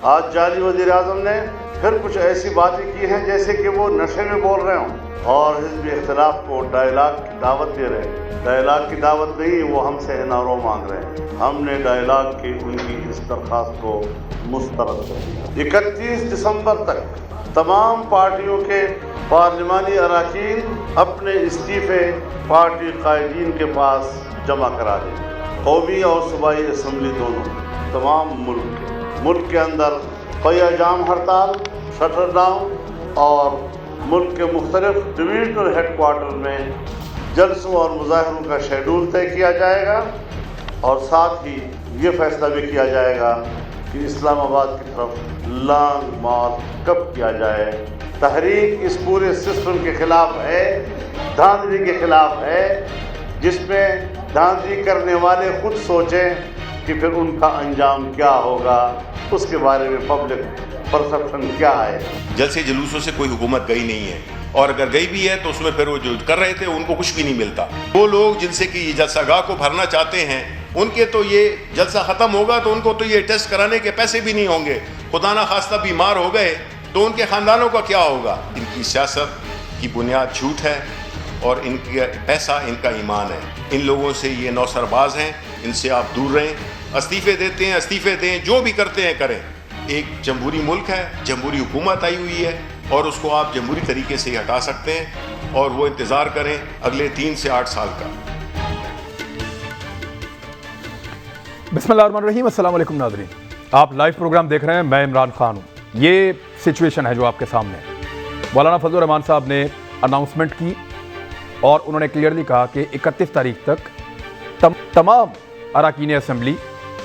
आज जाली वज़ीर आज़म ने फिर कुछ ऐसी बातें की हैं जैसे कि वो नशे में बोल रहे हों और हिज़्ब इख्तिलाफ को डायलॉग की दावत दे रहे हैं। डायलॉग की दावत नहीं, वो हमसे एनआरओ मांग रहे हैं। हमने डायलॉग की उनकी इस दरख्वास्त को मुस्तरद कर दिया। 31 दिसंबर तक तमाम पार्टियों के पार्लिमानी अरकान अपने इस्तीफ़े पार्टी कायदीन के पास जमा करा दें। कौमी और सूबाई असम्बली दोनों, तमाम मुल्क के अंदर क़याम हड़ताल, शटर डाउन और मुल्क के मुख्तलिफ डिवीजनल हेडक्वार्टर में जलसों और मुज़ाहरों का शेड्यूल तय किया जाएगा और साथ ही ये फैसला भी किया जाएगा कि इस्लामाबाद की तरफ लॉन्ग मार्च कब किया जाए। तहरीक इस पूरे सिस्टम के ख़िलाफ़ है, धांधली के ख़िलाफ़ है, जिसमें धांधली करने वाले खुद सोचें कि फिर उनका अंजाम क्या होगा, उसके बारे में पब्लिक परसेप्शन क्या है। जलसे जुलूसों से कोई हुकूमत गई नहीं है और अगर गई भी है तो उसमें फिर वो जो कर रहे थे उनको कुछ भी नहीं मिलता। वो लोग जिनसे कि जलसागाह को भरना चाहते हैं उनके तो ये जलसा ख़त्म होगा तो उनको तो ये टेस्ट कराने के पैसे भी नहीं होंगे। खुदा ना खास्ता बीमार हो गए तो उनके ख़ानदानों का क्या होगा। इनकी सियासत की बुनियाद झूठ है और इनका पैसा इनका ईमान है। इन लोगों से ये नौसरबाज हैं, इनसे आप दूर रहें। इस्तीफ़े देते हैं, इस्तीफ़े दें, जो भी करते हैं करें। एक जमहूरी मुल्क है, जमहूरी हुकूमत आई हुई है और उसको आप जमहूरी तरीके से हटा सकते हैं और वो इंतज़ार करें अगले 3 से 8 साल का। बिस्मिल्लाहिर्रहमानिर्रहीम, अस्सलाम वालेकुम नाज़रीन, आप लाइव प्रोग्राम देख रहे हैं। मैं इमरान खान हूँ। ये सिचुएशन है जो आपके सामने है। मौलाना फजलुर रहमान साहब ने अनाउंसमेंट की और उन्होंने क्लियरली कहा कि 31 तारीख तक तमाम अरकान असेंबली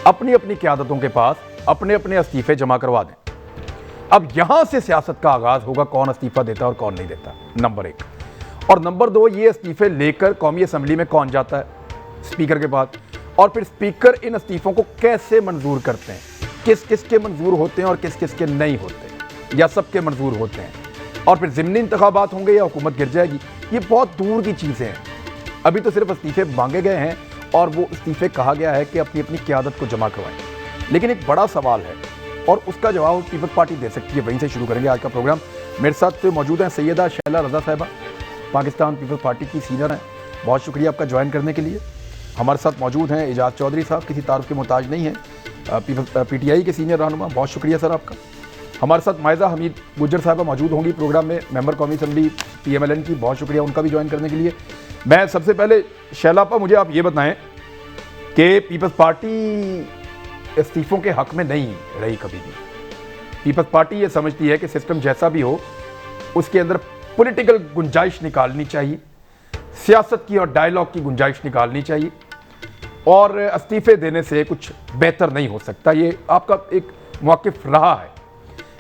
अपनी अपनी क़यादतों के पास अपने अपने इस्तीफ़े जमा करवा दें। अब यहाँ से सियासत का आगाज़ होगा, कौन इस्तीफ़ा देता है और कौन नहीं देता, नंबर 1। और नंबर 2, ये इस्तीफ़े लेकर कौमी असेंबली में कौन जाता है, स्पीकर के पास, और फिर स्पीकर इन इस्तीफ़ों को कैसे मंजूर करते हैं, किस किस के मंजूर होते हैं और किस किस के नहीं होते, या सब के मंजूर होते हैं, और फिर ज़िमनी इंतखाबात होंगे या हुकूमत गिर जाएगी। ये बहुत दूर की चीज़ें हैं। अभी तो सिर्फ इस्तीफ़े मांगे गए हैं और वो इस्तीफ़े कहा गया है कि अपनी अपनी क़यादत को जमा करवाएं। लेकिन एक बड़ा सवाल है और उसका जवाब पीपल्स पार्टी दे सकती है। वहीं से शुरू करेंगे आज का प्रोग्राम। मेरे साथ मौजूद हैं सैयदा शैला रज़ा साहिबा, पाकिस्तान पीपल्स पार्टी की सीनियर हैं। बहुत शुक्रिया आपका ज्वाइन करने के लिए। हमारे साथ मौजूद हैं एजाज चौधरी साहब, किसी तारुफ के मोहताज नहीं हैं, PTI के सीनियर रहनुमा। बहुत शुक्रिया सर आपका। हमारे साथ मायज़ा हमीद गुज्जर साहबा मौजूद होंगी प्रोग्राम में, मेंबर कौमी असम्बली PMLN की। बहुत शुक्रिया उनका भी ज्वाइन करने के लिए। मैं सबसे पहले शैलापा, मुझे आप ये बताएं कि पीपल्स पार्टी इस्तीफ़ों के हक़ में नहीं रही कभी भी। पीपल्स पार्टी ये समझती है कि सिस्टम जैसा भी हो उसके अंदर पॉलिटिकल गुंजाइश निकालनी चाहिए, सियासत की और डायलॉग की गुंजाइश निकालनी चाहिए, और इस्तीफ़े देने से कुछ बेहतर नहीं हो सकता। ये आपका एक मौक़िफ़ रहा है।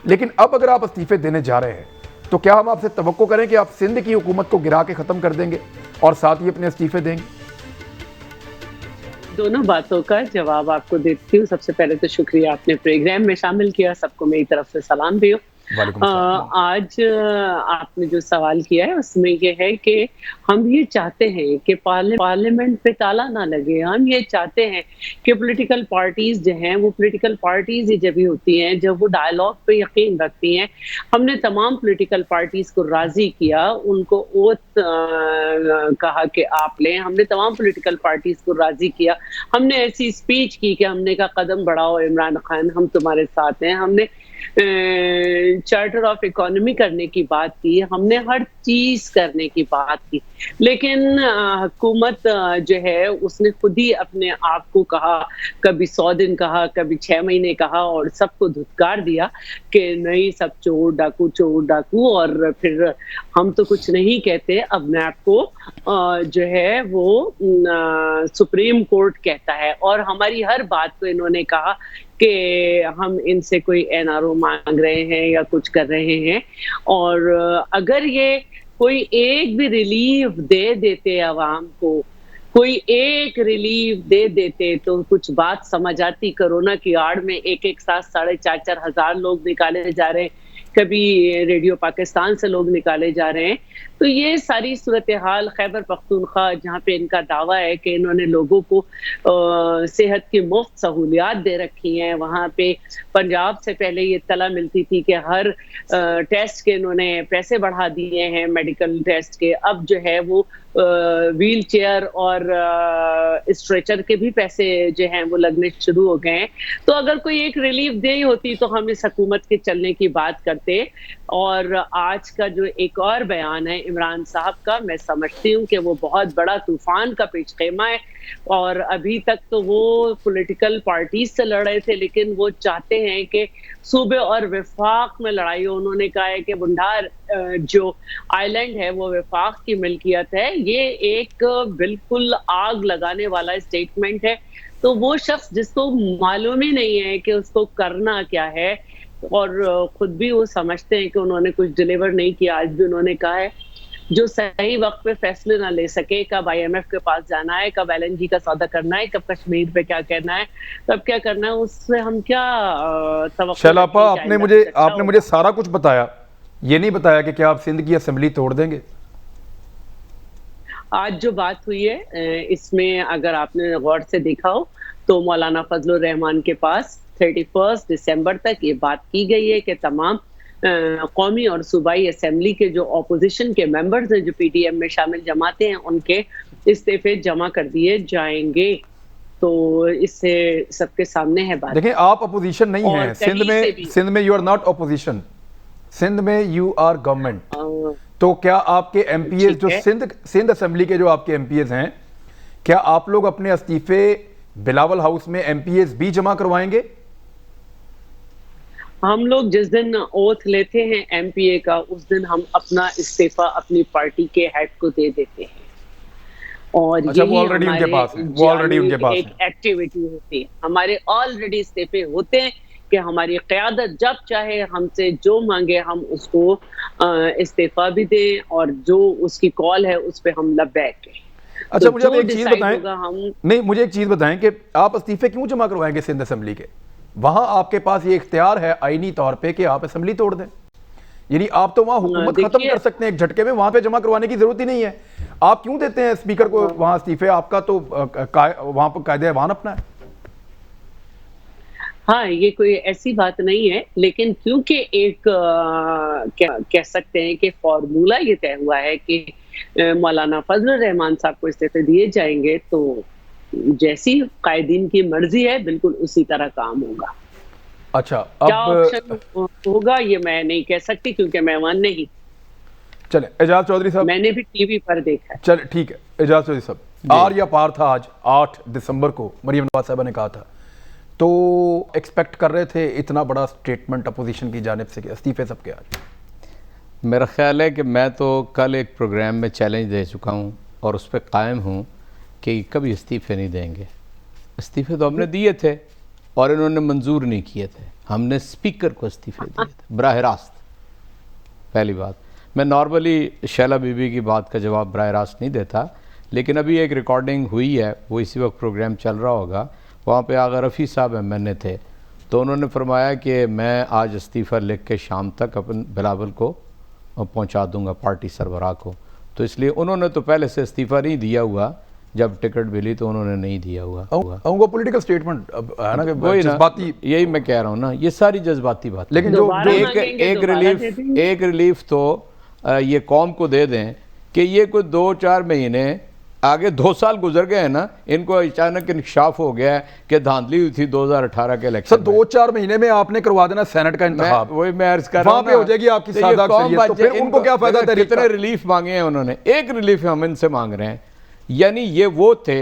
लेकिन अब अगर आप इस्तीफ़े देने जा रहे हैं तो क्या हम आपसे तवक्को करें कि आप सिंध की हुकूमत को गिरा के ख़त्म कर देंगे और साथ ही अपने इस्तीफ़े देंगे? दोनों बातों का जवाब आपको देती हूँ। सबसे पहले तो शुक्रिया, आपने प्रोग्राम में शामिल किया। सबको मेरी तरफ से सलाम भी हो। आज आपने जो सवाल किया है उसमें ये है कि हम ये चाहते हैं कि पार्लियामेंट पे ताला ना लगे। हम ये चाहते हैं कि पॉलिटिकल पार्टीज जो हैं वो पॉलिटिकल पार्टीज ही जब भी होती हैं जब वो डायलॉग पे यकीन रखती हैं। हमने तमाम पॉलिटिकल पार्टीज को राजी किया, उनको ओथ कहा कि आप लें। हमने तमाम पॉलिटिकल पार्टीज को राजी किया। हमने ऐसी स्पीच की कि हमने कहा कदम बढ़ाओ इमरान खान, हम तुम्हारे साथ हैं। हमने चार्टर ऑफ इकोनॉमी करने की बात की, हमने हर चीज करने की बात की। लेकिन हुकूमत जो है उसने खुद ही अपने आप को कहा, कभी 100 दिन कहा, कभी 6 महीने कहा और सबको धुतकार दिया कि नहीं सब चोर डाकू, और फिर हम तो कुछ नहीं कहते। अब मैं आपको जो है वो सुप्रीम कोर्ट कहता है, और हमारी हर बात को इन्होंने कहा कि हम इनसे कोई एनआरओ मांग रहे हैं या कुछ कर रहे हैं। और अगर ये कोई एक भी रिलीफ दे देते आवाम को, कोई एक रिलीफ दे देते तो कुछ बात समझ आती। कोरोना की आड़ में एक साथ 4,500 लोग निकाले जा रहे हैं, कभी रेडियो पाकिस्तान से लोग निकाले जा रहे हैं। तो ये सारी सूरत हाल खैबर पख्तूनख्वा, जहाँ पे इनका दावा है कि इन्होंने लोगों को सेहत की मुफ्त सहूलियात दे रखी हैं। वहाँ पे पंजाब से पहले ये इत्तला मिलती थी कि हर टेस्ट के इन्होंने पैसे बढ़ा दिए हैं, मेडिकल टेस्ट के। अब जो है वो व्हील चेयर और स्ट्रेचर के भी पैसे जो हैं वो लगने शुरू हो गए हैं। तो अगर कोई एक रिलीफ दे होती तो हम इस हुकूमत के चलने की बात करते। और आज का जो एक और बयान है इमरान साहब का, मैं समझती हूँ कि वो बहुत बड़ा तूफान का पेशखेमा है। और अभी तक तो वो पॉलिटिकल पार्टीज से लड़ रहे थे, लेकिन वो चाहते हैं कि सूबे और विफाक में लड़ाई हो। उन्होंने कहा है कि बुंडार जो आइलैंड है वो विफाक की मिल्कियत है। ये एक बिल्कुल आग लगाने वाला स्टेटमेंट है। तो वो शख्स जिसको मालूम ही नहीं है कि उसको करना क्या है, और खुद भी वो समझते हैं कि उन्होंने कुछ डिलीवर नहीं किया। आज भी उन्होंने कहा है जो सही वक्त पे फैसले ना ले सके, कब IMF के पास जाना है, कब LNG का सौदा करना है, कब कश्मीर पे क्या कहना है, कब क्या करना है, उससे हम क्या तवक्को। शैला आपा, आपने मुझे सारा कुछ बताया, ये नहीं बताया कि क्या आप सिंध की असेंबली तोड़ देंगे? आज जो बात हुई है इसमें अगर आपने गौर से देखा हो तो मौलाना फजलुर रहमान के पास 31 दिसंबर तक ये बात की गई है कि तमाम कौमी और सूबाई असेंबली के जो ऑपोजिशन के मेंबर्स हैं, जो PDM में शामिल जमाते हैं, उनके इस्तीफे जमा कर दिए जाएंगे। तो इससे सबके सामने है बात। देखिए, आप अपोजिशन नहीं है सिंध में you are not opposition, Sindh में यू आर गवर्नमेंट। तो क्या आपके MPs जो सिंध असेंबली के जो आपके MPs हैं, क्या आप लोग अपने इस्तीफे बिलावल हाउस में MPs भी जमा करवाएंगे? हम लोग जिस दिन ओथ लेते हैं MPA का, उस दिन हम अपना इस्तीफा अपनी पार्टी के हेड को दे देते हैं। और अच्छा, वो ऑलरेडी उनके पास है, वो ऑलरेडी उनके पास एक एक्टिविटी होती है। हमारे ऑलरेडी इस्तीफे होते हैं कि हमारी क़यादत जब चाहे हमसे जो मांगे हम उसको इस्तीफा भी दें, और जो उसकी कॉल है उस पर हम लब्बैक हैं। अच्छा, तो मुझे अब एक चीज बताएं, नहीं मुझे एक चीज बताएं कि आप इस्तीफे क्यों जमा करवाएंगे सिंध असेंबली के? वहां आपके पास ये इख्तियार है आईनी तौर पे कि आप असेंबली तोड़ दें, यानी आप तो वहां हुकूमत खत्म कर सकते हैं एक झटके में, वहां पे जमा करवाने की जरूरत ही नहीं है। आप क्यों देते हैं स्पीकर को वहां इस्तीफे? आपका तो वहां पर कायदे ऐवान अपना है। हाँ, ये कोई ऐसी बात नहीं है, लेकिन क्योंकि एक कह सकते हैं कि फॉर्मूला ये तय हुआ है कि मौलाना फजलुर रहमान साहब को इस्तीफे दिए जाएंगे, तो जैसी कायदीन की मर्जी है बिल्कुल उसी तरह काम होगा। अच्छा, क्या ऑप्शन होगा ये मैं नहीं कह सकती, क्योंकि मैं वहां नहीं। चले एजाज चौधरी साहब, मैंने भी टीवी पर देखा है। चले ठीक है एजाज चौधरी साहब, आर या पार था आज 8 दिसंबर को मरियम नवाज साहबा ने कहा था, तो एक्सपेक्ट कर रहे थे इतना बड़ा स्टेटमेंट अपोजिशन की जानिब से कि इस्तीफे सबके आज? मेरा ख्याल है कि मैं तो कल एक प्रोग्राम में चैलेंज दे चुका हूँ और उस पर कायम हूँ कि कभी इस्तीफे नहीं देंगे। इस्तीफे तो हमने दिए थे और इन्होंने मंजूर नहीं किए थे। हमने स्पीकर को इस्तीफे दिए थे बराह रास्त। पहली बात, मैं नॉर्मली शैला बीबी की बात का जवाब बराह रास्त नहीं देता, लेकिन अभी एक रिकॉर्डिंग हुई है, वो इसी वक्त प्रोग्राम चल रहा होगा, वहाँ पे आगा रफ़ी साहब MNA थे, तो उन्होंने फरमाया कि मैं आज इस्तीफ़ा लिख के शाम तक अपन बिलावल को पहुँचा दूँगा, पार्टी सरबराह को। तो इसलिए उन्होंने तो पहले से इस्तीफ़ा नहीं दिया हुआ, जब टिकट मिली तो उन्होंने नहीं दिया हुआ। वो पॉलिटिकल स्टेटमेंट है ना, वही जज्बाती, यही मैं कह रहा हूँ ना, ये सारी जज्बाती बात। लेकिन जो एक रिलीफ तो ये कौम को दे दें कि ये कोई 2-4 महीने आगे 2 साल गुजर गए हैं ना, इनको अचानक इंकशाफ हो गया है कि धांधली हुई थी 2018 के इलेक्शन। सर 2-4 महीने में आपने करवा देना सेनेट का इंतखाब, वही मैं अर्ज कर रहा हूं, वहां पे हो जाएगी आपकी सादा अक्सरियत, तो फिर उनको क्या फायदा? कितने रिलीफ मांगे हैं उन्होंने? एक रिलीफ हम इनसे मांग रहे हैं। यानी ये वो थे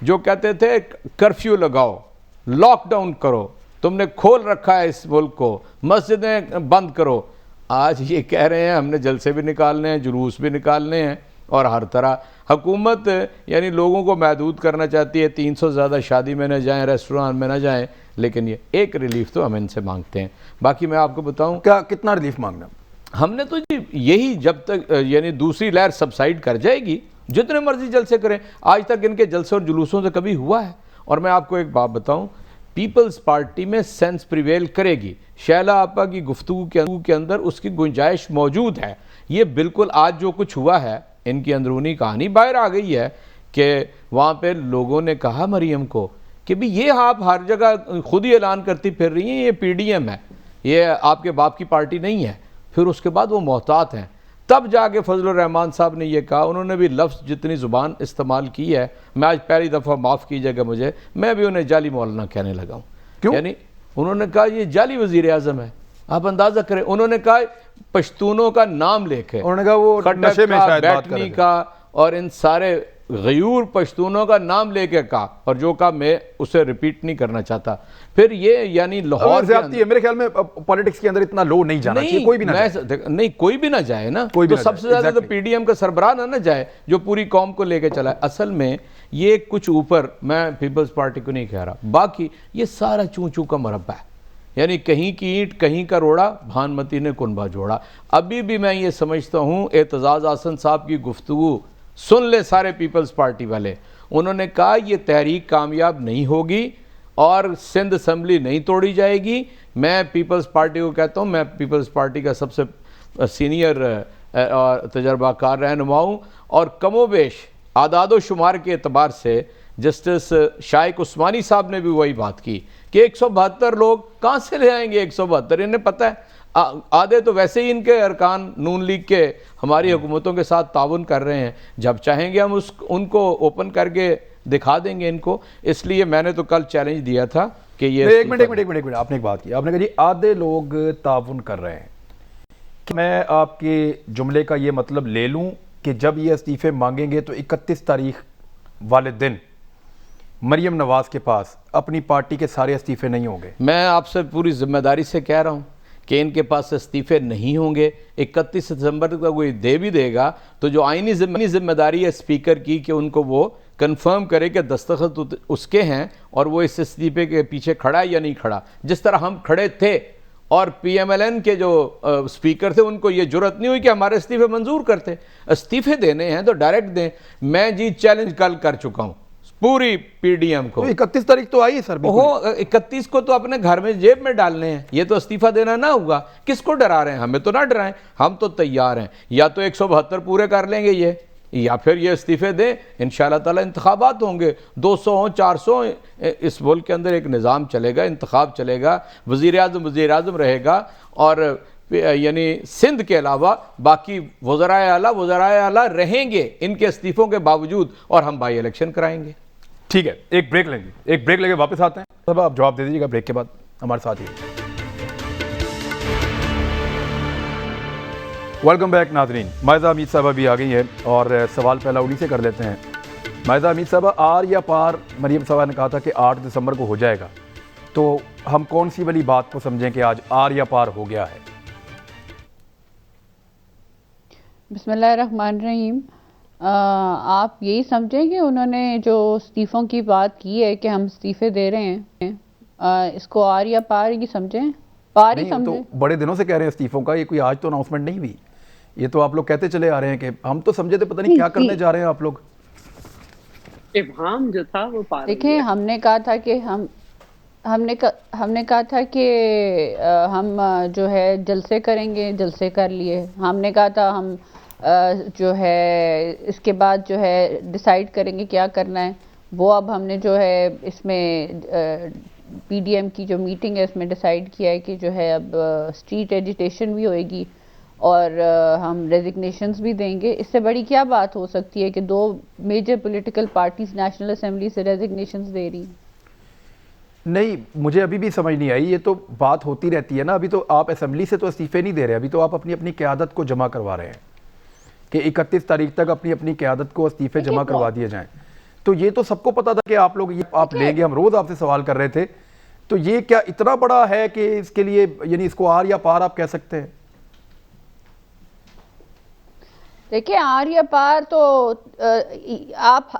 जो कहते थे कर्फ्यू लगाओ, लॉकडाउन करो, तुमने खोल रखा है इस मुल्क को, मस्जिदें बंद करो। आज ये कह रहे हैं हमने जलसे भी निकालने हैं, जुलूस भी निकालने हैं, और हर तरह हुकूमत यानी लोगों को महदूद करना चाहती है। 300 ज़्यादा शादी में न जाएं, रेस्टोरेंट में न जाएं, लेकिन ये एक रिलीफ तो हम इनसे मांगते हैं। बाकी मैं आपको बताऊं, क्या कितना रिलीफ मांगना हमने तो जी यही, जब तक यानी दूसरी लहर सबसाइड कर जाएगी, जितने मर्जी जलसे करें। आज तक इनके जलसे और जुलूसों से कभी हुआ है? और मैं आपको एक बात बताऊं, पीपल्स पार्टी में सेंस प्रिवेल करेगी। शैला आपा की गुफ्तगू के अंदर उसकी गुंजाइश मौजूद है। ये बिल्कुल आज जो कुछ हुआ है, इनकी अंदरूनी कहानी बाहर आ गई है कि वहाँ पे लोगों ने कहा मरियम को कि भी ये आप हर जगह खुद ही ऐलान करती फिर रही हैं, ये पीडीएम है, ये आपके बाप की पार्टी नहीं है। फिर उसके बाद वो मोहतात हैं। तब जाके फजलुर रहमान साहब ने ये कहा, उन्होंने भी लफ्ज़ जितनी ज़ुबान इस्तेमाल की है, मैं आज पहली दफ़ा माफ़ कीजिएगा मुझे, मैं भी उन्हें जाली मौलाना कहने लगा हूँ। क्यों? यानी उन्होंने कहा ये जाली वज़ीर आज़म है। आप अंदाज़ा करें, उन्होंने कहा पश्तूनों का नाम लेके, उन्होंने कहा वो नशे में शायद बात कर रहे बैठनी थे। का और इन सारे गयूर पश्तूनों का नाम लेके कहा, और जो कहा मैं उसे रिपीट नहीं करना चाहता। फिर ये यानी लाहौर के है मेरे ख्याल में पॉलिटिक्स के अंदर इतना लो नहीं जाना चाहिए, कोई भी ना जाए। नहीं कोई भी ना जाए ना, कोई भी तो ना सबसे जाए, ज्यादा तो exactly। पीडीएम का सरबराह ना जाए जो पूरी कौम को लेके चला है। असल में ये कुछ ऊपर, मैं पीपल्स पार्टी को नहीं कह रहा, बाकी ये सारा चूं चूं का मरब्बा है। यानी कहीं की ईंट कहीं का रोड़ा, भानमती ने कुनबा जोड़ा। अभी भी मैं ये समझता हूँ, एतजाज़ आसन साहब की गुफ्तगू सुन ले सारे पीपल्स पार्टी वाले। उन्होंने कहा ये तहरीक कामयाब नहीं होगी और सिंध असम्बली नहीं तोड़ी जाएगी। मैं पीपल्स पार्टी को कहता हूँ, मैं पीपल्स पार्टी का सबसे सीनियर और तजर्बाकार रहनुमा हूँ, और कमोबेश आदादो शुमार के एतबार से जस्टिस शाइक उस्मानी साहब ने भी वही बात की कि 172 लोग कहाँ से ले आएंगे। 172 इन्हें पता है, आधे तो वैसे ही इनके अरकान नून लीग के हमारी हुकूमतों के साथ ताउन कर रहे हैं। जब चाहेंगे हम उनको ओपन करके दिखा देंगे इनको। इसलिए मैंने तो कल चैलेंज दिया था कि ये एक मिनट आपने एक बात की, आपने कहा जी आधे लोग ताउन कर रहे हैं। मैं आपके जुमले का ये मतलब ले लूं कि जब ये इस्तीफे मांगेंगे तो 31 तारीख वाले दिन मरियम नवाज के पास अपनी पार्टी के सारे इस्तीफे नहीं होंगे? मैं आपसे पूरी जिम्मेदारी से कह रहा हूँ कि इनके पास इस्तीफे नहीं होंगे। 31 दिसंबर तक कोई दे भी देगा तो जो आईनी जिम्मेदारी है स्पीकर की कि उनको वो कंफर्म करे कि दस्तखत उसके हैं और वो इस इस्तीफे के पीछे खड़ा है या नहीं खड़ा। जिस तरह हम खड़े थे और पीएमएलएन के जो स्पीकर थे उनको ये जुर्रत नहीं हुई कि हमारे इस्तीफे मंजूर करते। इस्तीफे देने हैं तो डायरेक्ट दें। मैं जी चैलेंज कल कर चुका हूँ पूरी पीडीएम को। 31 तारीख तो आई सर। हो 31 को तो अपने घर में जेब में डालने हैं। ये तो इस्तीफा देना ना होगा। किसको डरा रहे हैं? हमें तो ना डराएं, हम तो तैयार हैं। या तो 172 पूरे कर लेंगे ये, या फिर ये इस्तीफे दें। इंशाअल्लाह ताला इंतखाबात होंगे, 200 हो 400, इस मुल्क के अंदर एक निज़ाम चलेगा, इंतखाब चलेगा, वज़ीर आज़म रहेगा, और यानी सिंध के अलावा बाकी वज़राए आला रहेंगे इनके इस्तीफ़ों के बावजूद, और हम बाई इलेक्शन कराएंगे। ठीक है, एक ब्रेक लेंगे, एक ब्रेक लेके वापस आते हैं। सब आप जवाब दे दीजिएगा ब्रेक के बाद हमारे साथ ही। वेलकम बैक नाज़रीन। मायज़ा हमीद साहबा भी आ गई हैं और सवाल पहला उन्हीं से कर लेते हैं। मायज़ा हमीद साहबा, आर या पार मरियम साहबा ने कहा था कि 8 दिसंबर को हो जाएगा, तो हम कौन सी वाली बात को समझें कि आज आर या पार हो गया है? बिस्मिल्लाहिर्रहमानिर्रहीम। आप यही समझें कि उन्होंने जो इस्तीफ़ों की बात की है कि हम इस्तीफ़े दे रहे हैं, इसको आर या पार ही समझें? पार ही समझें। तो बड़े दिनों से कह रहे हैं इस्तीफ़ों का, ये कोई आज तो अनाउंसमेंट नहीं हुई। ये तो आप लोग कहते चले आ रहे हैं कि हम तो समझे थे पता नहीं क्या करने जा रहे हैं आप लोग। इब्हाम जो था वो पार। देखिए, हमने कहा था कि हमने कहा था कि हम जो है जलसे करेंगे, जलसे कर लिए। हमने कहा था हम जो है इसके बाद जो है डिसाइड करेंगे क्या करना है। वो अब हमने जो है इसमें पीडीएम की जो मीटिंग है इसमें डिसाइड किया है कि जो है अब स्ट्रीट एजिटेशन भी होएगी और हम रेजिग्नेशंस भी देंगे। इससे बड़ी क्या बात हो सकती है कि 2 major political parties national assembly से रेजिग्नेशंस दे रही हैं। नहीं, मुझे अभी भी समझ नहीं आई। ये तो बात होती रहती है ना। अभी तो आप असेंबली से तो इस्तीफे नहीं दे रहे, अभी तो आप अपनी अपनी क़यादत को जमा करवा रहे हैं कि 31 तारीख तक अपनी अपनी क़यादत को इस्तीफे जमा करवा दिए जाएं। तो ये तो सबको पता था कि आप लोग ये आप लेंगे। हम रोज़ आपसे सवाल कर रहे थे। तो ये क्या इतना बड़ा है कि इसके लिए यानी इसको आर या पार आप कह सकते हैं? देखिए, आर या पार तो आप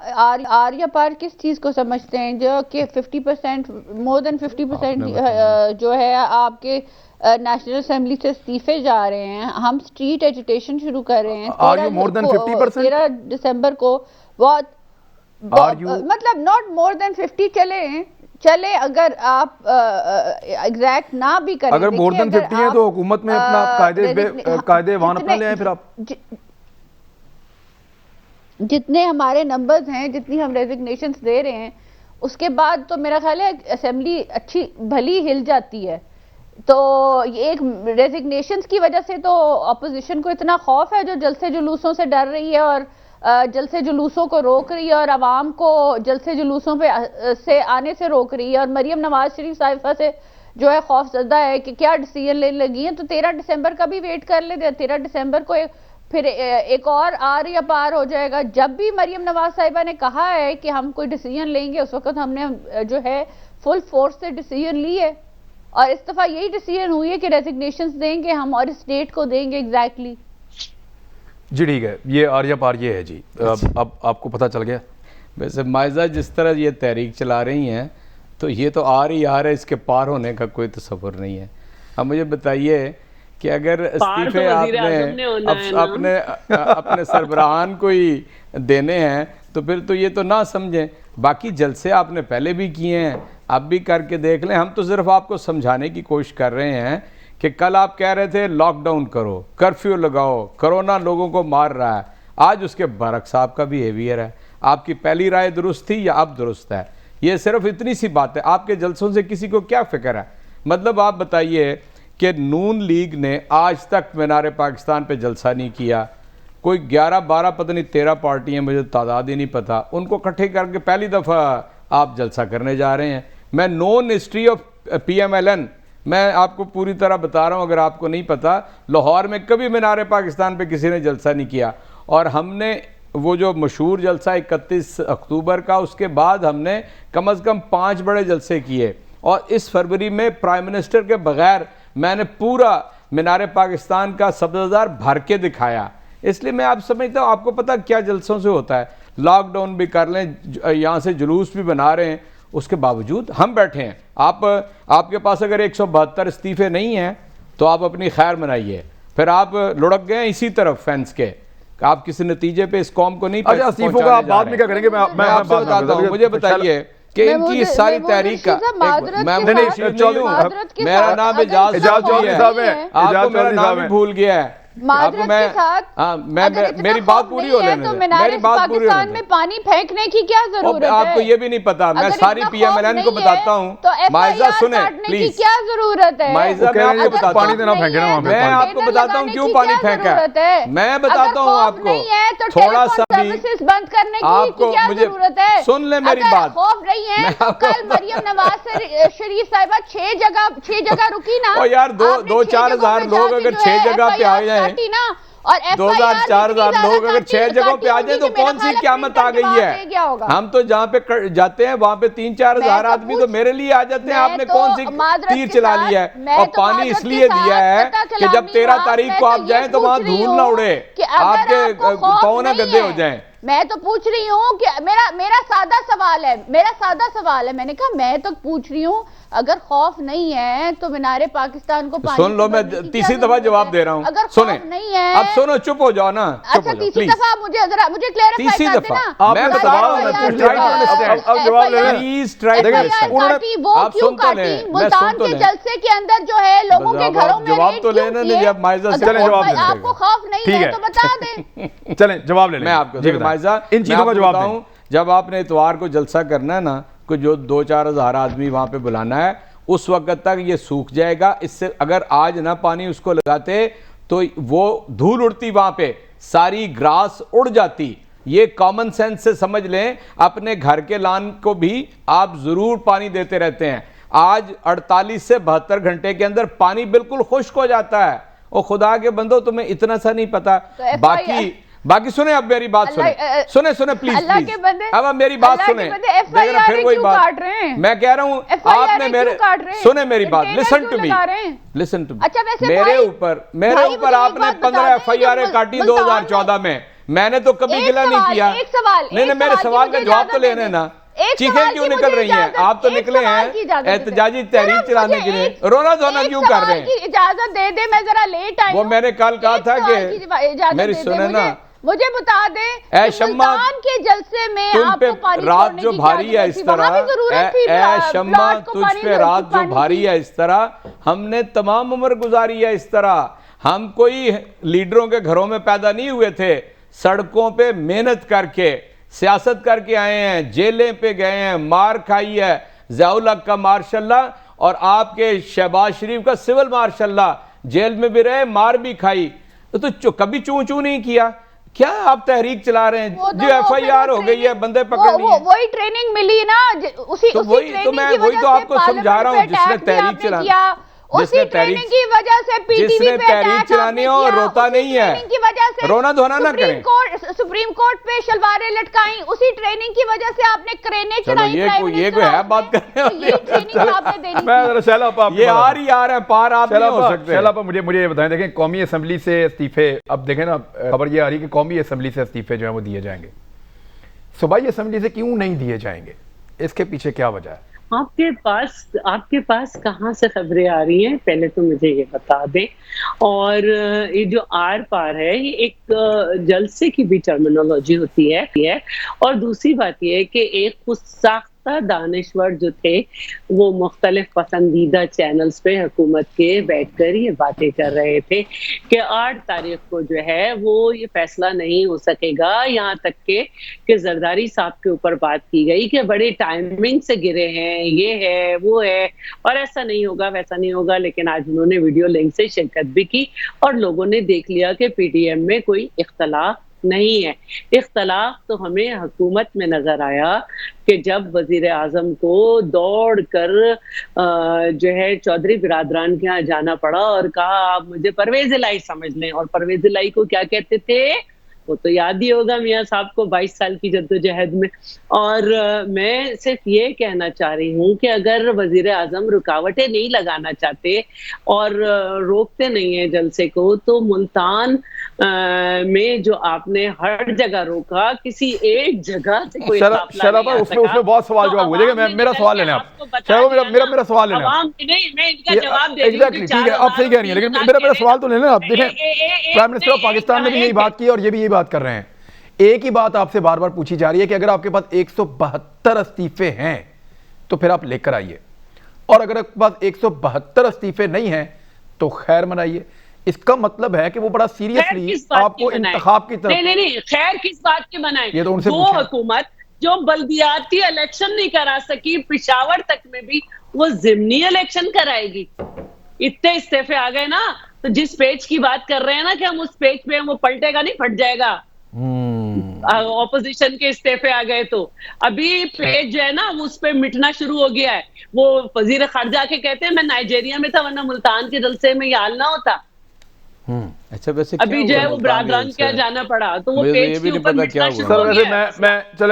आर या पार किस चीज़ को समझते हैं? जो कि 50% मोर देन 50% जो है आपके नेशनल असेंबली से इस्तीफे जा रहे हैं। हम स्ट्रीट एजिटेशन शुरू कर रहे हैं। Are you more than 50%? 13 दिसंबर को बहुत मतलब नॉट मोर देन 50 चले हैं, चले अगर आप एग्जैक्ट ना भी करें, अगर मोर देन 50 है तो हुकूमत में अपना कायदे वाहन अपना ले आए फिर आप। जितने हमारे नंबर्स हैं, जितनी हम रेजिग्नेशंस दे रहे हैं, उसके बाद तो मेरा ख्याल है असेंबली अच्छी भली हिल जाती है। तो ये एक रेजिग्नेशंस की वजह से तो अपोजिशन को इतना खौफ है, जो जलसे जुलूसों से डर रही है और जलसे जुलूसों को रोक रही है और आवाम को जलसे जुलूसों पे से आने से रोक रही है। और मरियम नवाज शरीफ साहिबा से जो है खौफजदा है कि क्या डिसीजन लेने लगी हैं। तो 13 दिसंबर का भी वेट कर ले, 13 दिसंबर को फिर एक और आर या पार हो जाएगा। जब भी मरियम नवाज साहिबा ने कहा है कि हम कोई डिसीजन लेंगे, उस वक्त हमने जो है फुल फोर्स से डिसीजन ली है और इस दफा यही डिसीजन हुई है कि रेजिग्नेशंस देंगे हम और स्टेट को देंगे एग्जैक्टली। जी ठीक है, ये आर्या पार ये है जी। अब आपको पता चल गया। वैसे माइजा जिस तरह ये तहरीक चला रही हैं तो ये तो आ रही है, इसके पार होने का कोई तसव्वुर नहीं है। अब मुझे बताइए कि अगर इस्तीफे आपने अपने सरबराहान को ही देने हैं तो फिर तो ये तो ना समझें। बाकी जलसे आपने पहले भी किए हैं, अब भी करके देख लें। हम तो सिर्फ आपको समझाने की कोशिश कर रहे हैं कि कल आप कह रहे थे लॉकडाउन करो, कर्फ्यू लगाओ, कोरोना लोगों को मार रहा है। आज उसके बरक साहब का बिहेवियर है। आपकी पहली राय दुरुस्त थी या अब दुरुस्त है? ये सिर्फ इतनी सी बात है। आपके जलसों से किसी को क्या फिक्र है? मतलब आप बताइए कि नून लीग ने आज तक मीनार पाकिस्तान पे जलसा नहीं किया। कोई 11-12 पता नहीं 13 पार्टियाँ, मुझे तादाद ही नहीं पता, उनको इकट्ठे करके पहली दफ़ा आप जलसा करने जा रहे हैं। मैं नॉन हिस्ट्री ऑफ PMLN मैं आपको पूरी तरह बता रहा हूँ, अगर आपको नहीं पता, लाहौर में कभी मीनार पाकिस्तान पे किसी ने जलसा नहीं किया। और हमने वो जो मशहूर जलसा 31 अक्टूबर का, उसके बाद हमने कम से कम 5 बड़े जलसे किए। और इस फरवरी में प्राइम मिनिस्टर के बगैर मैंने पूरा मीनार पाकिस्तान का सब्ज़ार भर के दिखाया। इसलिए मैं आप समझता हूँ, आपको पता क्या जलसों से होता है। लॉकडाउन भी कर लें, यहाँ से जुलूस भी बना रहे हैं, उसके बावजूद हम बैठे हैं। आपके पास अगर 172 इस्तीफे नहीं हैं तो आप अपनी खैर मनाइए। फिर आप लुढ़क गए इसी तरफ फेंस के, आप किसी नतीजे पे इस कौम को नहीं अच्छा, इस्तीफों का आप बाद में क्या करेंगे? मैं आपसे बताता हूँ। मुझे बताइए कि इनकी सारी तहरीक का मेरा नाम एजाज चौधरी है, आपको मेरा नाम ही भूल गया है। मेरी बात पूरी हो लेने दे। मेरी बात पूरी पाकिस्तान में पानी फेंकने की क्या जरूरत है? आपको ये भी नहीं पता। मैं सारी PMLN को बताता हूँ। माइजा सुने प्लीज, क्या जरूरत है? माइजा मैं आपको बताता पानी देना फेंके ना, मैं आपको बताता हूँ क्यों पानी फेंका है। मैं बताता हूँ आपको, थोड़ा सा भी बंद करने आपको मुझे सुन ले मेरी बात। खौफ नहीं है तो कल मरियम नवाज शरीफ साहिबा 6 जगह रुकी ना। और यार 2-4 हज़ार लोग अगर 6 जगह पे आ जाए, और 2,000-4,000 लोग अगर 6 जगहों पे आ जाए तो कौन सी क़यामत आ गई है? हम तो जहाँ पे जाते हैं वहाँ पे 3-4 हज़ार आदमी तो मेरे लिए आ जाते हैं। आपने कौन सी तीर चला लिया है? और पानी इसलिए दिया है कि जब 13 तारीख को आप जाएं तो वहाँ धूल ना उड़े, आपके पाँव ना गंदे हो जाएं। मैं तो पूछ रही हूँ कि मेरा सादा सवाल है। मैंने कहा मैं तो पूछ रही हूँ, अगर खौफ नहीं है तो मीनारे पाकिस्तान को सुन लो, मैं तीसरी दफा जवाब दे रहा हूँ। अगर सुने नहीं है, अब सुनो, चुप हो जाओ ना। अच्छा तीसरी दफा मुझे क्लैरिफाई कर देना। मैं बता रहा हूँ, अब जवाब ले प्लीज ट्राई टू अंडरस्टैंड। आप सुन तो ले, मुल्तान के जलसे के अंदर जो है लोगों के घरों में जवाब तो लेना नहीं। अब माइजा से आपको खौफ नहीं है तो बता दें। चलें जवाब ले लें। मैं आपको माइजा इन चीजों का जवाब दूं। जब आपने इतवार को जलसा करना है ना, कोई जो 2-4 हज़ार आदमी वहां पे बुलाना है, उस वक्त तक ये सूख जाएगा। इससे अगर आज ना पानी उसको लगाते तो वो धूल उड़ती, वहां पे सारी ग्रास उड़ जाती। ये कॉमन सेंस से समझ लें। अपने घर के लान को भी आप जरूर पानी देते रहते हैं। आज 48 से 72 घंटे के अंदर पानी बिल्कुल खुश्क हो जाता है। और खुदा के बंदो, तुम्हें इतना सा नहीं पता। बाकी सुने, अब मेरी बात सुने प्लीज अब मेरी बात सुने। फिर वही बात मैं कह रहा हूँ, आपने सुने मेरी बात। Listen to me. मेरे ऊपर आपने 15 FIR काटी 2014 में। मैंने तो कभी गिला नहीं किया। नहीं, मेरे सवाल का जवाब तो लेने ना। चीखें क्यों निकल रही हैं? आप तो निकले हैं एहतजाजी तहरीक चलाने के लिए। रोना धोना क्यों कर रहे हैं? इजाजत दे दे, मैं जरा लेट आई। वो मैंने कल कहा था कि मेरी सुने ना, मुझे बता दें ए कि शम्मा, मुल्तान के जलसे में तुम पे आपको पानी रात छोड़ने जो की भारी क्या है जरूरत इस थी? वहाँ भी जरूरत थी शम्मा, प्लॉट को तुझ पानी पे रात जो पानी भारी की। है इस तरह हमने तमाम उम्र गुजारी है इस तरह। हम कोई लीडरों के घरों में पैदा नहीं हुए थे, सड़कों पे मेहनत करके सियासत करके आए हैं, जेलें पे गए हैं, मार खाई है, ज़ियाउल हक का मार्शल्लाह और आपके शहबाज शरीफ का सिविल मार्शल्लाह, जेल में भी रहे, मार भी खाई, तो कभी चूं चूं नहीं किया। क्या आप तहरीक चला रहे हैं जो FIR हो गई है, बंदे पकड़नी है? वही ट्रेनिंग मिली ना, उसी तो वही तो मैं वही तो आपको समझा रहा हूँ, जिसने तहरीक चलानी, उसी ट्रेनिंग की वजह से जिसने तहरीक चलानी हो रोता नहीं है, रोना धोना ना करें। सुप्रीम कोर्ट पे शलवारें लटकाई, उसी ट्रेनिंग की वजह से आपने क्रेनें चढ़ाई। ये कोई है बात करने वाली? ट्रेनिंग आपने देनी मैं शैलाब आप ये आ रही आ रहा है पार, आप नहीं हो सकते। शैलाब मुझे ये बताएं, देखें कौमी असेंबली से इस्तीफे, अब देखें ना खबर ये आ रही है कि कौमी असेंबली से इस्तीफे जो है वो दिए जाएंगे, सूबाई असेंबली से क्यों नहीं दिए जाएंगे? इसके पीछे क्या वजह है? आपके पास कहाँ से खबरें आ रही हैं, पहले तो मुझे ये बता दें। और ये जो आर पार है, ये एक जलसे की भी टर्मिनोलॉजी होती है। और दूसरी बात ये है कि एक खुद साख्ता दानिश्वर जो थे वो मुख्तलिफ पसंदीदा चैनल्स पे हुकूमत के बैठकर ये बातें कर रहे थे कि 8 तारीख को जो है वो ये फैसला नहीं हो सकेगा, यहाँ तक कि जरदारी साहब के ऊपर बात की गई कि बड़े टाइमिंग से गिरे हैं, ये है वो है और ऐसा नहीं होगा वैसा नहीं होगा। लेकिन आज उन्होंने वीडियो लिंक से शिरकत भी की और लोगों ने देख लिया कि PTM में कोई इख्तलाफ नहीं है। इख्तलाफ तो हमें हुकूमत में नजर आया कि जब वजीर आजम को दौड़ कर जो है चौधरी बिरादरान के यहाँ जाना पड़ा और कहा आप मुझे परवेज इलाही समझ लें। और परवेज इलाही को क्या कहते थे, वो तो याद ही होगा मियाँ साहब को 22 साल की जद्दोजहद में। और मैं सिर्फ ये कहना चाह रही हूँ कि अगर वजीर आजम रुकावटें नहीं लगाना चाहते और रोकते नहीं है जलसे को, तो मुल्तान में जो आपने हर जगह रोका, किसी एक जगह से कोई उसमें बहुत सवाल जवाब हुए। मेरा सवाल लेने आप, मेरा सवाल लेने आप। मैं इनका जवाब दे रही हूं। ठीक है, आप सही कह रही हैं, लेकिन मेरा सवाल तो लेना आप। देखें प्राइम मिनिस्टर ऑफ पाकिस्तान ने भी यही बात की और ये भी यही बात कर रहे हैं। एक ही बात आपसे बार बार पूछी जा रही है कि अगर आपके पास 172 इस्तीफे हैं तो फिर आप लेकर आइए, और अगर आपके पास 172 इस्तीफे नहीं हैं तो खैर मनाइए। इसका मतलब है कि वो बड़ा सीरियसली आपको इंतखाब की तरफ नहीं खैर किस बात की बनाए। ये तो उनसे वो हुकूमत जो बल्दियाती इलेक्शन नहीं करा सकी, पेशावर तक में भी वो जिमनी इलेक्शन कराएगी। इतने इस्तीफे आ गए ना, तो जिस पेज की बात कर रहे हैं ना कि हम उस पेज पे वो पलटेगा नहीं, फट जाएगा। ऑपोजिशन के इस्तीफे आ गए तो अभी पेज जो है ना उस पे मिटना शुरू हो गया है। वो वजीर खारजा के कहते हैं मैं नाइजीरिया में था, वरना मुल्तान के जलसे में ये हाल ना होता। अच्छा वैसे अभी जो है वो बिरादरान क्या जाना पड़ा, तो वो पेज के ऊपर मिटना शुरू हो गया।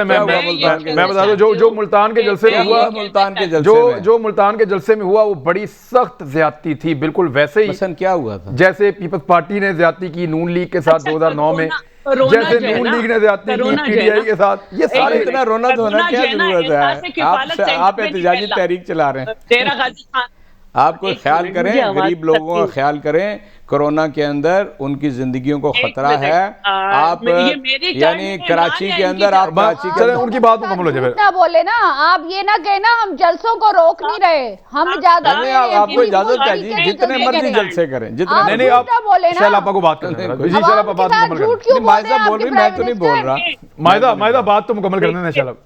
मैं बता दूं जो मुल्तान के जलसे में हुआ, जो मुल्तान के जलसे में हुआ वो बड़ी सख्त ज्यादती थी, बिल्कुल वैसे ही क्या हुआ था जैसे पीपल्स पार्टी ने ज्यादती की नून लीग के साथ 2009 में, जैसे नून लीग ने ज्यादती की PTI के साथ। ये सारे इतना रोना धोना क्या जरूरत है? आप एहतजाजी तहरीक चला रहे हैं। आप कोई ख्याल करें, गरीब लोगों का ख्याल करें। कोरोना के अंदर उनकी जिंदगियों को खतरा है। आप यानी कराची के अंदर आप चले उनकी बात मुकम्मल हो जाए ना बोले ना, आप ये ना कहना हम जलसों को रोक नहीं रहे, हम ज्यादा आपको इजाजत है जी, जितने मर्जी जलसे करें, जितने नहीं आप शैलाबा को बात करें जी, शैलाबा बात मुकम्मल करें। मायदा बोल रही, मैं तो नहीं बोल रहा। मायदा बात तो मुकम्मल करने दें शैलाब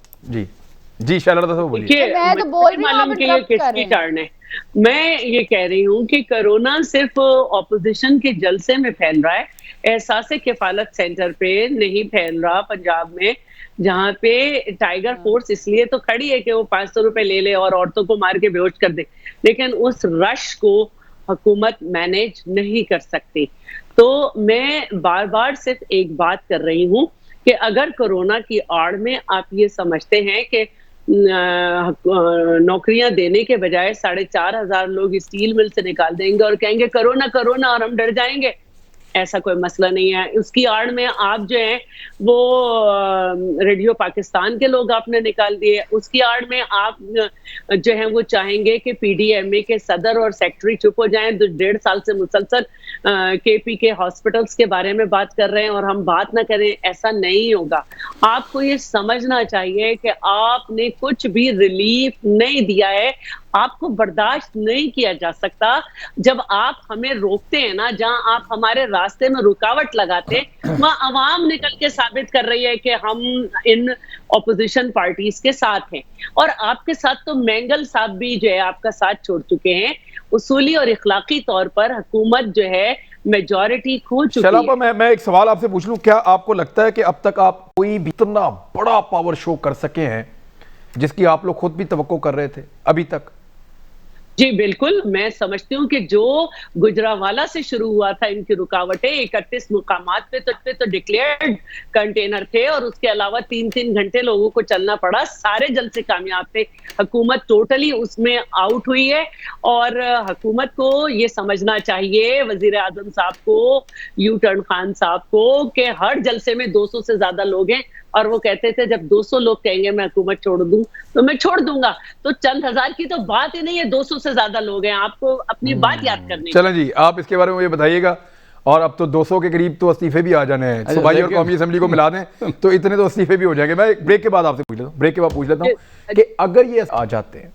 जी शैलाबा साहब बोलिए। मैं तो बोल रही हूं कि ये किसकी टर्न है। मैं ये कह रही हूँ कि कोरोना सिर्फ ऑपोजिशन के जलसे में फैल रहा है, एहसास किफालत सेंटर पे नहीं फैल रहा पंजाब में, जहाँ पे टाइगर फोर्स इसलिए तो खड़ी है कि वो 500 रुपए ले ले और औरतों को मार के बेहोश कर दे, लेकिन उस रश को हुकूमत मैनेज नहीं कर सकती। तो मैं बार बार सिर्फ एक बात कर रही हूँ कि अगर कोरोना की आड़ में आप ये समझते हैं कि नौकरियां देने के बजाय 4,500 लोग स्टील मिल से निकाल देंगे और कहेंगे कोरोना कोरोना और हम डर जाएंगे, ऐसा कोई मसला नहीं है। उसकी आड़ में आप जो है वो रेडियो पाकिस्तान के लोग आपने निकाल दिए, उसकी आड़ में आप जो है वो चाहेंगे कि पीडीएमए के सदर और सेक्रेटरी चुप हो जाएं, जो 1.5 साल से मुसलसल केपी के हॉस्पिटल्स के बारे में बात कर रहे हैं और हम बात ना करें, ऐसा नहीं होगा। आपको ये समझना चाहिए कि आपने कुछ भी रिलीफ नहीं दिया है, आपको बर्दाश्त नहीं किया जा सकता। जब आप हमें रोकते हैं ना, जहां आप हमारे रास्ते में रुकावट लगाते हैं, वहां अवाम निकल के साबित कर रही है कि हम इन ऑपोजिशन पार्टीज के साथ हैं। और आपके साथ तो मैंगल साहब भी जो है आपका साथ छोड़ चुके हैं। उसूली और इखलाकी तौर पर हुकूमत जो है मेजॉरिटी खो चुकी है। चलो मैं एक सवाल आपसे पूछ लूं, क्या आपको लगता है कि अब तक आप कोई भी इतना बड़ा पावर शो कर सके हैं जिसकी आप लोग खुद भी तवक्को कर रहे थे अभी तक? जी बिल्कुल, मैं समझती हूँ कि जो गुजरावाला से शुरू हुआ था इनकी रुकावटें, 31 मुकामात पे तो डिक्लेयर्ड कंटेनर थे और उसके अलावा 3-3 घंटे लोगों को चलना पड़ा, सारे जलसे कामयाब थे। हुकूमत टोटली उसमें आउट हुई है और हुकूमत को ये समझना चाहिए, वजीर आजम साहब को, यू टर्न खान साहब को, कि हर जलसे में 200 से ज्यादा लोग हैं और वो कहते थे जब 200 लोग कहेंगे मैं हुकूमत छोड़ दूं तो मैं छोड़ दूंगा। तो चंद हजार की तो बात ही नहीं है, 200 से ज्यादा लोग हैं, आपको अपनी बात याद करनी। चलें जी, आप इसके बारे में मुझे बताइएगा। और अब तो 200 के करीब तो इस्तीफे भी आ जाने हैं, सूबाई और कौमी असेंबली को मिला दें तो इतने तो इस्तीफे भी हो जाएंगे। मैं ब्रेक के बाद आपसे पूछ लेता हूँ, ब्रेक के बाद पूछ लेता हूँ कि अगर ये आ जाते हैं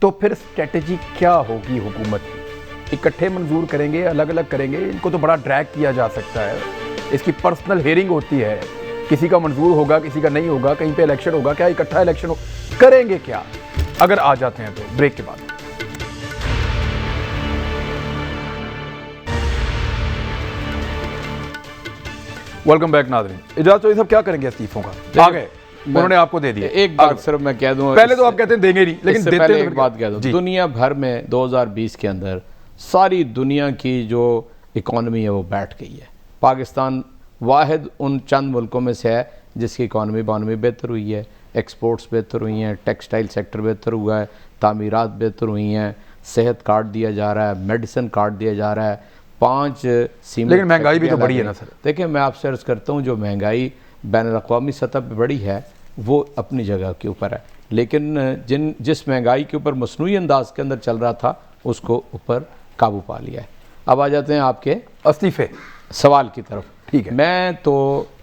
तो फिर स्ट्रेटेजी क्या होगी हुकूमत की? इकट्ठे मंजूर करेंगे, अलग अलग करेंगे? इनको तो बड़ा ड्रैग किया जा सकता है, इसकी पर्सनल हेयरिंग होती है, किसी का मंजूर होगा किसी का नहीं होगा, कहीं पे इलेक्शन होगा, क्या इकट्ठा इलेक्शन हो, करेंगे क्या अगर आ जाते हैं? तो ब्रेक के बाद। वेलकम बैक नाज़रीन। इजाज़त चौधरी साहब क्या करेंगे इस्तीफों का? आ गए, उन्होंने आपको दे दिया। एक बात सिर्फ मैं कह दूं, पहले तो आप कहते हैं देंगे नहीं, लेकिन देते पहले हैं। एक बात कह दूं, दुनिया भर में 2020 के अंदर सारी दुनिया की जो इकॉनमी है वो बैठ गई है। पाकिस्तान वाहिद उन चंद मुल्कों में से है जिसकी इकॉनमी बेहतर हुई है, एक्सपोर्ट्स बेहतर हुई हैं, टेक्सटाइल सेक्टर बेहतर हुआ है, तामीरात बेहतर हुई हैं, सेहत कार्ड दिया जा रहा है, मेडिसिन कार्ड दिया जा रहा है, 5 सीमेंट। लेकिन महंगाई भी तो बढ़ी है ना सर? देखिए, मैं आपसे अर्ज़ करता हूँ, जो महंगाई बैनुल-अक़वामी सतह पर बढ़ी है वो अपनी जगह के ऊपर है, लेकिन जिस महंगाई के ऊपर मसनूई अंदाज के अंदर चल रहा था उसको ऊपर काबू पा लिया है। अब आ जाते हैं आपके इस्तीफे सवाल की तरफ। ठीक है, मैं तो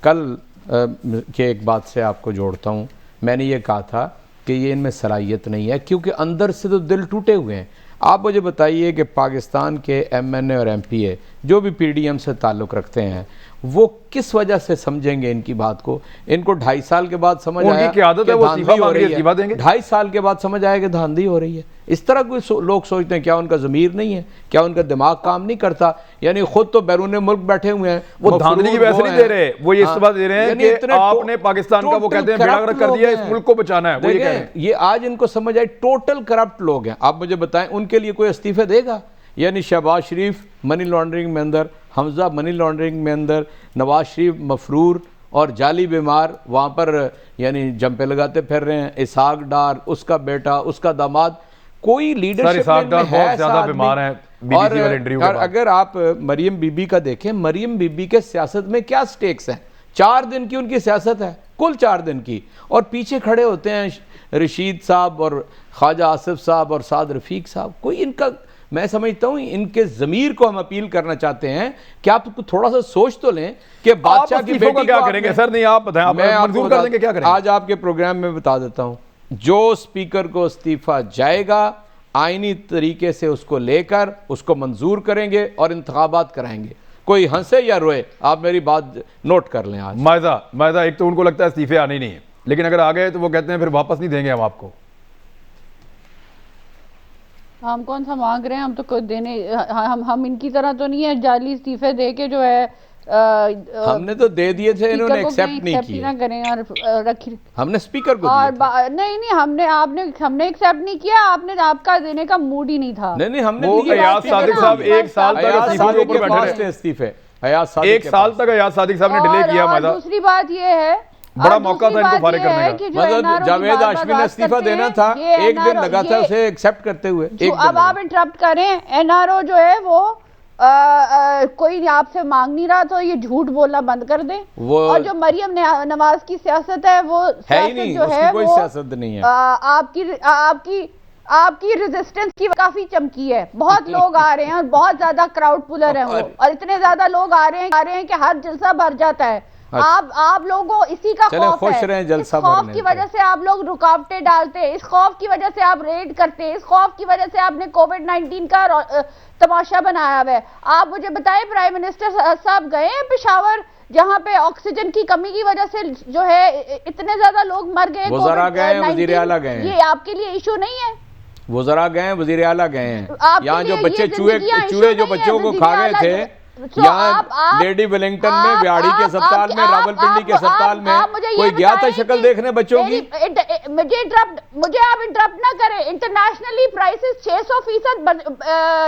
कल के एक बात से आपको जोड़ता हूँ। मैंने ये कहा था कि ये इनमें सलाहियत नहीं है क्योंकि अंदर से तो दिल टूटे हुए हैं। आप मुझे बताइए कि पाकिस्तान के एमएनए और एमपीए जो भी पीडीएम से ताल्लुक़ रखते हैं वो किस वजह से समझेंगे इनकी बात को? इनको 2.5 साल के बाद समझ आया कि धांधली हो रही है। 2.5 साल के बाद समझ आया कि धांधली हो रही है। इस तरह कोई लोग सोचते हैं, क्या उनका ज़मीर नहीं है, क्या उनका दिमाग काम नहीं करता? यानी खुद तो बैरून मुल्क बैठे हुए हैं, वो धांधली की वैसे नहीं दे रहे, वो ये इस्तेमाल दे रहे हैं कि आपने पाकिस्तान का, वो कहते हैं, बेड़ा गर्क कर दिया, इस मुल्क को बचाना है, वो ये कह रहे हैं। ये आज इनको समझ आए, टोटल करप्ट लोग हैं। आप मुझे बताएं, उनके लिए कोई इस्तीफे देगा? यानी शहबाज शरीफ मनी लॉन्ड्रिंग में अंदर, हमजा मनी लॉन्ड्रिंग में अंदर, नवाज शरीफ मफरूर और जाली बीमार वहाँ पर यानी जंपे लगाते फिर रहे हैं, इसहाक डार, उसका बेटा, उसका दामाद, कोई लीडरशिप में है ज़्यादा बीमार है। और अगर आप मरियम बीबी का देखें, मरियम बीबी के सियासत में क्या स्टेक्स हैं? 4 दिन की उनकी सियासत है, कुल 4 दिन की, और पीछे खड़े होते हैं रशीद साहब और ख्वाजा आसिफ साहब और साद रफीक साहब। कोई इनका, मैं समझता हूँ इनके ज़मीर को हम अपील करना चाहते हैं कि आप थोड़ा सा सोच तो लें कि बादशाह की बेटी को क्या करेंगे? सर नहीं, आप बताएं, मैं आपको मंजूर कर देंगे, क्या करेंगे? आज आपके प्रोग्राम में बता देता हूँ, जो स्पीकर को इस्तीफा जाएगा आईनी तरीके से उसको लेकर उसको मंजूर करेंगे और इंतखाबात कराएंगे। कोई हंसे या रोए, आप मेरी बात नोट कर लें। आज मायदा एक तो उनको लगता है इस्तीफे आने ही नहीं है, लेकिन अगर आ गए तो वो कहते हैं फिर वापस नहीं देंगे हम आपको। हम कौन सा मांग रहे हैं? हम तो खुद देने, हम इनकी तरह तो नहीं है जाली इस्तीफे दे के जो है हमने तो दे दिए थे, इन्होंने एक्सेप्ट नहीं किए। ना करें और रखी हमने स्पीकर को और नहीं हमने एक्सेप्ट नहीं किया, आपका देने का मूड ही नहीं था। नहीं हमने अयाज सादिक साहब 1 साल तक इस्तीफे, एक साल तक अयाज सादिक साहब ने डिले किया। दूसरी बात ये है, बड़ा मौका था इनको फारिग करने का, मतलब जावेद हाशमी ने इस्तीफा देना था, 1 दिन लगा था उसे एक्सेप्ट करते हुए। अब आप इंटरप्ट करें, एनआरओ जो है वो कोई आपसे मांग नहीं रहा तो ये झूठ बोलना बंद कर दे। और जो मरियम नवाज की सियासत है वो है ही नहीं, जो उसकी है कोई वो सियासत नहीं है। आपकी रेजिस्टेंस की काफी चमकी है। बहुत लोग आ रहे हैं और बहुत ज्यादा क्राउड पुलर है वो, और इतने ज्यादा लोग आ रहे हैं कि हर जलसा भर जाता है। आप लोगों को इसी का खौफ है। इस खौफ की वजह से आप लोग रुकावटें डालते हैं, इस खौफ की वजह से आप रेड करते हैं, इस खौफ की वजह से आपने कोविड-19 का तमाशा बनाया हुआ है। आप मुझे बताएं, प्राइम मिनिस्टर साहब गए हैं पेशावर जहां पे ऑक्सीजन की कमी की वजह से जो है इतने ज्यादा लोग मर गए, वज़ीर गए हैं, वज़ीर आला गए हैं। ये आपके लिए इशू नहीं है? वज़ीर गए हैं, वज़ीर आला गए हैं। यहाँ जो बच्चे चूहे जो बच्चों को खा गए थे, यहाँ लेडी वेलिंगटन में, व्याड़ी के अस्पताल में, रावलपिंडी के अस्पताल में कोई गया था शक्ल देखने बच्चों की? मुझे आप इंटरप्ट ना करें। इंटरनेशनली प्राइसेस 600%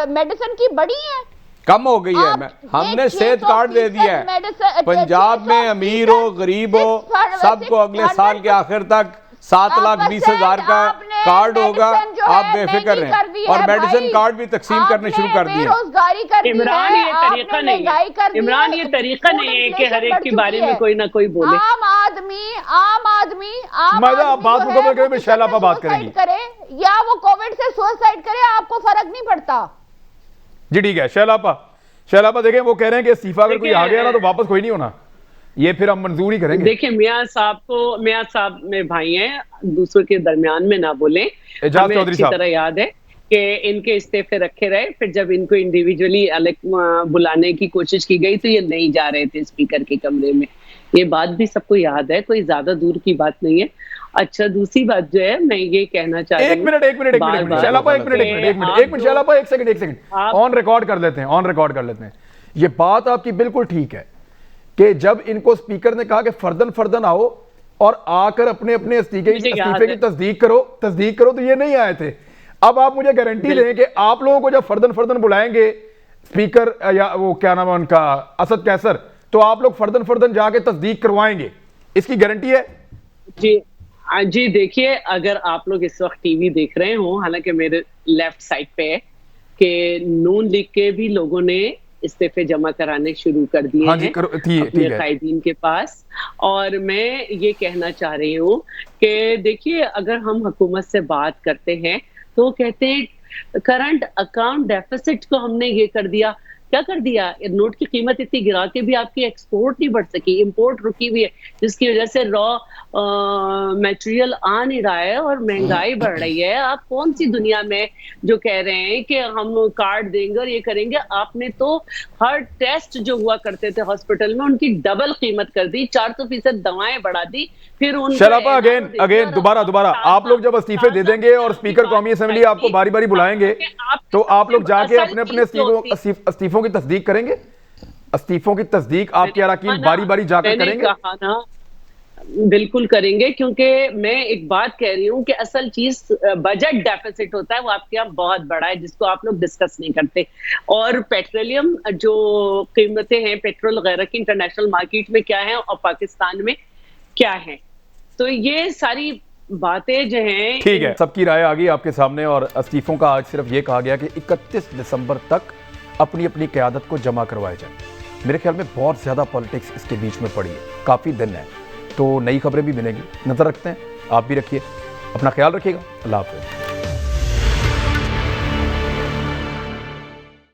मेडिसिन की बढ़ी है, कम हो गई है। हमने सेहत कार्ड दे दिया है। पंजाब में अमीर हो गरीब हो सबको अगले साल के आखिर तक 7,20,000 का कार्ड होगा। आप बेफिक्र रहें। और मेडिसिन कार्ड भी तकसीम करने शुरू कर दिए। इमरान ये तरीका नहीं है, इमरान ये तरीका नहीं है कि हर एक के बारे में कोई ना कोई बोले। आम आदमी बात मुकम्मल करें, शैलापा बात करेंगी या वो कोविड से सुसाइड करे, आपको फर्क नहीं पड़ता। जी ठीक है, शैलापा देखें, वो कह रहे हैं कि इस्तीफा अगर कोई आ गया ना तो वापस कोई नहीं होना, ये फिर हम मंजूर ही करेंगे। देखिए मियां साहब में भाई हैं, दूसरों के दरमियान में ना बोलें। हमें अच्छी तरह याद है कि इनके इस्तीफे रखे रहे, फिर जब इनको इंडिविजुअली अलग बुलाने की कोशिश की गई तो ये नहीं जा रहे थे स्पीकर के कमरे में। ये बात भी सबको याद है, कोई ज्यादा दूर की बात नहीं है। अच्छा, दूसरी बात जो है मैं ये कहना चाह रही हूं, एक मिनट शैलापा, एक सेकंड ऑन रिकॉर्ड कर लेते हैं। ये बात आपकी बिल्कुल ठीक है कि जब इनको स्पीकर ने कहा कि फर्दन आओ और आकर अपने इस्तीफे की तस्दीक करो तो ये नहीं आए थे। अब आप मुझे गारंटी दें कि आप लोगों को जब फर्दन बुलाएंगे स्पीकर या वो क्या नाम है उनका, असद कैसर, तो आप लोग फर्दन जाके तस्दीक करवाएंगे, इसकी गारंटी है? जी देखिए, अगर आप लोग इस वक्त टीवी देख रहे हो, हालांकि मेरे लेफ्ट साइड पे है कि नून लीग के भी लोगों ने इस्तीफे जमा कराने शुरू कर दिए हैं अपने कायदीन के पास। और मैं ये कहना चाह रही हूँ कि देखिए, अगर हम हुकूमत से बात करते हैं तो कहते हैं करंट अकाउंट डेफिसिट को हमने ये कर दिया। क्या कर दिया? नोट की कीमत इतनी गिरा के भी आपकी एक्सपोर्ट नहीं बढ़ सकी, इंपोर्ट रुकी हुई है, जिसकी वजह से रॉ मटेरियल आ नहीं रहा है और महंगाई बढ़ रही है। आप कौन सी दुनिया में जो कह रहे हैं कि हम कार्ड देंगे और ये करेंगे? आपने तो हर टेस्ट जो हुआ करते थे हॉस्पिटल में उनकी डबल कीमत कर दी, 400% दवाएं बढ़ा दी। फिर शैलापा अगेन दोबारा आप लोग जब इस्तीफे दे देंगे और स्पीकर कौमी असेंबली आपको बारी बारी बुलाएंगे तो आप लोग जाके अपने इस्तीफों की तस्दीक करेंगे? इस्तीफों की तस्दीक आपके अरकान बारी बारी जाकर करेंगे? बिल्कुल करेंगे, क्योंकि मैं एक बात कह रही हूँ कि असल चीज बजट डेफिसिट होता है, वो आपके यहाँ बहुत बड़ा है जिसको आप लोग डिस्कस नहीं करते। और पेट्रोलियम जो कीमतें हैं पेट्रोल वगैरह की इंटरनेशनल मार्केट में क्या है और पाकिस्तान में क्या है, तो ये सारी बातें जो हैं। ठीक है, सबकी राय आ गई आपके सामने और इस्तीफों का आज सिर्फ ये कहा गया कि 31 दिसंबर तक अपनी क़यादत को जमा करवाया जाए। मेरे ख्याल में बहुत ज़्यादा पॉलिटिक्स इसके बीच में पड़ी है, काफ़ी दिन है, तो नई खबरें भी मिलेंगी, नज़र रखते हैं। आप भी रखिए, अपना ख्याल रखिएगा। अल्लाह हाफ़िज़।